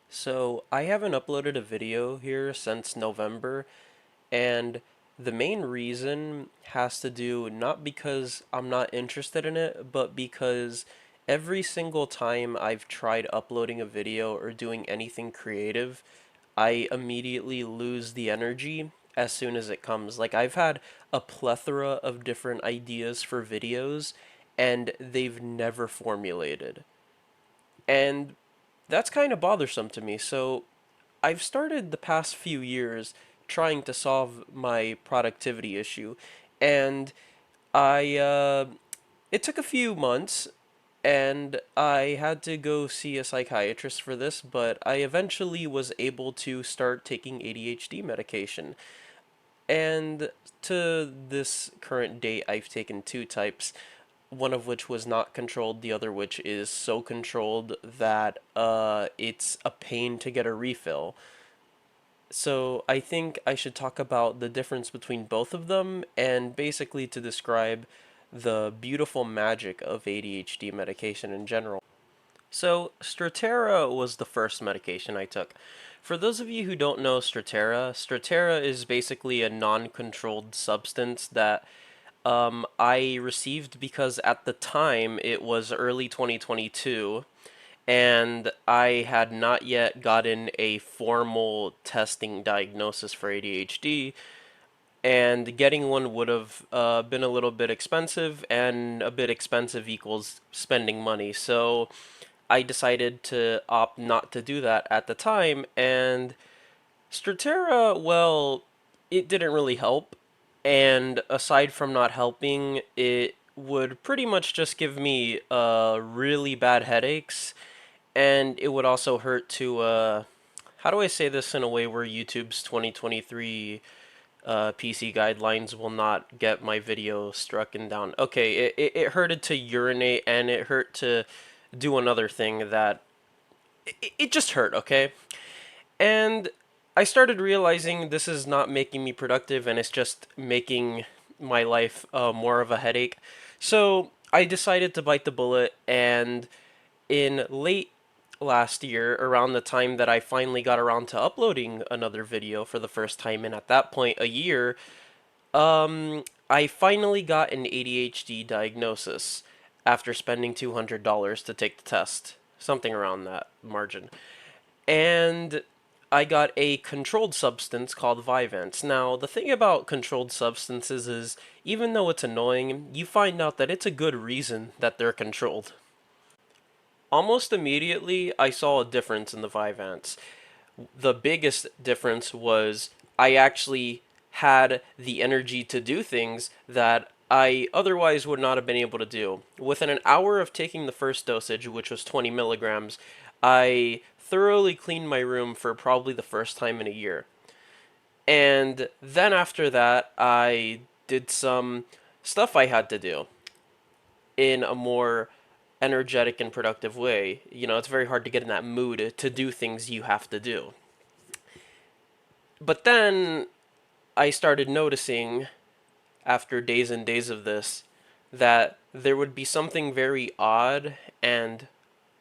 So I haven't uploaded a video here since November, and the main reason has to do not because I'm not interested in it, but because every single time I've tried uploading a video or doing anything creative, I immediately lose the energy as soon as it comes. Like I've had a plethora of different ideas for videos, and they've never formulated. And that's kind of bothersome to me. So I've started the past few years trying to solve my productivity issue, and I it took a few months, and I had to go see a psychiatrist for this, but I eventually was able to start taking ADHD medication. And to this current date, I've taken two types, one of which was not controlled, the other which is so controlled that it's a pain to get a refill. So I think I should talk about the difference between both of them and basically to describe the beautiful magic of ADHD medication in general. So Strattera was the first medication I took. For those of you who don't know Strattera is basically a non-controlled substance that I received because at the time it was early 2022 and I had not yet gotten a formal testing diagnosis for ADHD, and getting one would have been a little bit expensive, and a bit expensive equals spending money. So I decided to opt not to do that at the time, and Strattera, well, it didn't really help. And aside from not helping, it would pretty much just give me really bad headaches, and it would also hurt to how do I say this in a way where YouTube's 2023 PC guidelines will not get my video strucken down. Okay, it hurted to urinate, and it hurt to do another thing that it just hurt, okay? And I started realizing this is not making me productive, and it's just making my life more of a headache. So I decided to bite the bullet, and in late last year, around the time that I finally got around to uploading another video for the first time, and at that point, a year, I finally got an ADHD diagnosis after spending $200 to take the test, something around that margin. And I got a controlled substance called Vyvanse. Now, the thing about controlled substances is, even though it's annoying, you find out that it's a good reason that they're controlled. Almost immediately, I saw a difference in the Vyvanse. The biggest difference was I actually had the energy to do things that I otherwise would not have been able to do. Within an hour of taking the first dosage, which was 20 milligrams, I thoroughly cleaned my room for probably the first time in a year. And then after that, I did some stuff I had to do in a more energetic and productive way. You know, it's very hard to get in that mood to do things you have to do. But then I started noticing after days and days of this that there would be something very odd and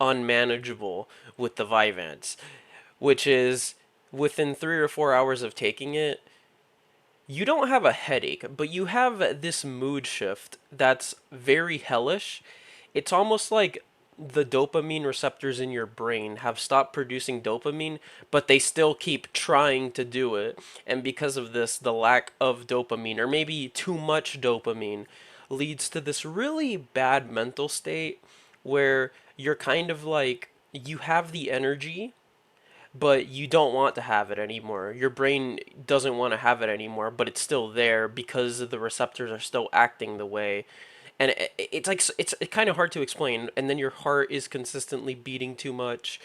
unmanageable with the Vyvanse, which is within 3 or 4 hours of taking it, you don't have a headache, but you have this mood shift that's very hellish. It's almost like the dopamine receptors in your brain have stopped producing dopamine, but they still keep trying to do it. And because of this, the lack of dopamine, or maybe too much dopamine, leads to this really bad mental state where you're kind of like, you have the energy, but you don't want to have it anymore. Your brain doesn't want to have it anymore, but it's still there because the receptors are still acting the way. And it's like it's kind of hard to explain. And then your heart is consistently beating too much,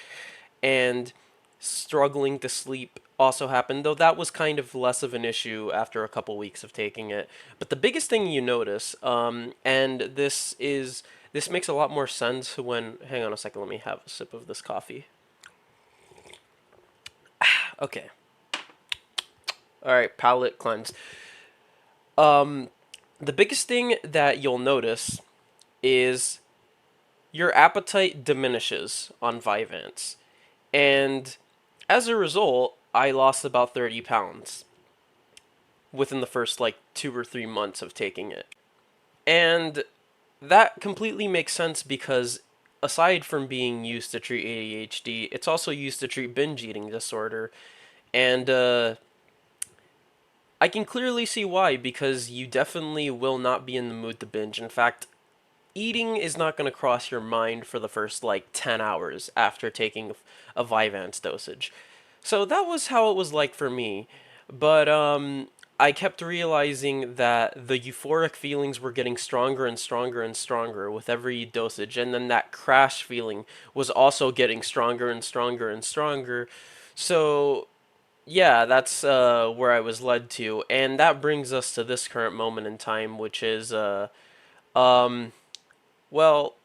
and struggling to sleep also happened. Though that was kind of less of an issue after a couple weeks of taking it. But the biggest thing you notice, and this makes a lot more sense when. Hang on a second. Let me have a sip of this coffee. Okay. All right, palate cleanse. Um, the biggest thing that you'll notice is your appetite diminishes on Vyvanse. And As a result, I lost about 30 pounds within the first like 2 or 3 months of taking it. And that completely makes sense because aside from being used to treat ADHD, it's also used to treat binge eating disorder. And I can clearly see why, because you definitely will not be in the mood to binge. In fact, eating is not going to cross your mind for the first like 10 hours after taking a Vyvanse dosage. So that was how it was like for me. But I kept realizing that the euphoric feelings were getting stronger and stronger and stronger with every dosage, and then that crash feeling was also getting stronger and stronger and stronger. So yeah, that's where I was led to, and that brings us to this current moment in time, which is um, well,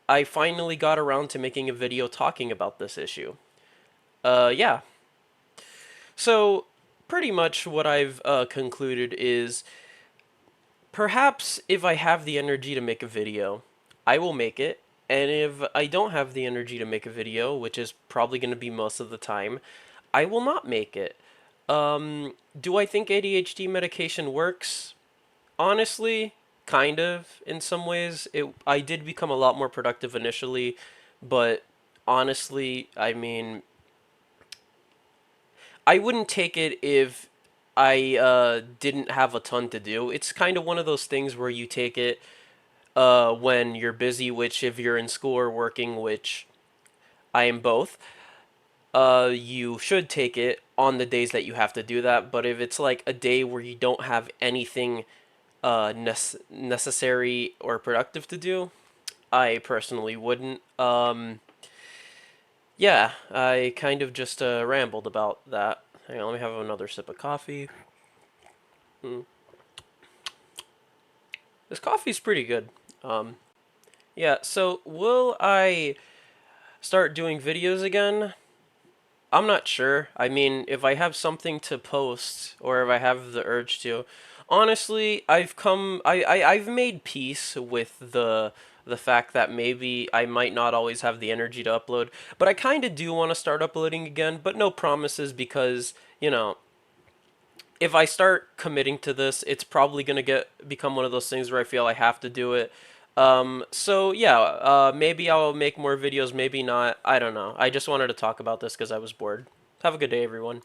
I finally got around to making a video talking about this issue. Yeah. So, pretty much what I've concluded is perhaps if I have the energy to make a video, I will make it. And if I don't have the energy to make a video, which is probably going to be most of the time, I will not make it. Do I think ADHD medication works? Honestly, kind of in some ways. I did become a lot more productive initially, but honestly, I mean, I wouldn't take it if I didn't have a ton to do. It's kind of one of those things where you take it when you're busy, which if you're in school or working, which I am both, you should take it on the days that you have to do that. But if it's like a day where you don't have anything necessary or productive to do, I personally wouldn't. Yeah, I kind of just rambled about that. Hang on, let me have another sip of coffee. Mm. This coffee's pretty good. Um, yeah, so will I start doing videos again? I'm not sure. I mean, if I have something to post or if I have the urge to, honestly, I've made peace with the fact that maybe I might not always have the energy to upload, but I kind of do want to start uploading again, but no promises because, if I start committing to this, it's probably gonna become one of those things where I feel I have to do it. So yeah, maybe I'll make more videos, maybe not. I don't know. I just wanted to talk about this because I was bored. Have a good day, everyone.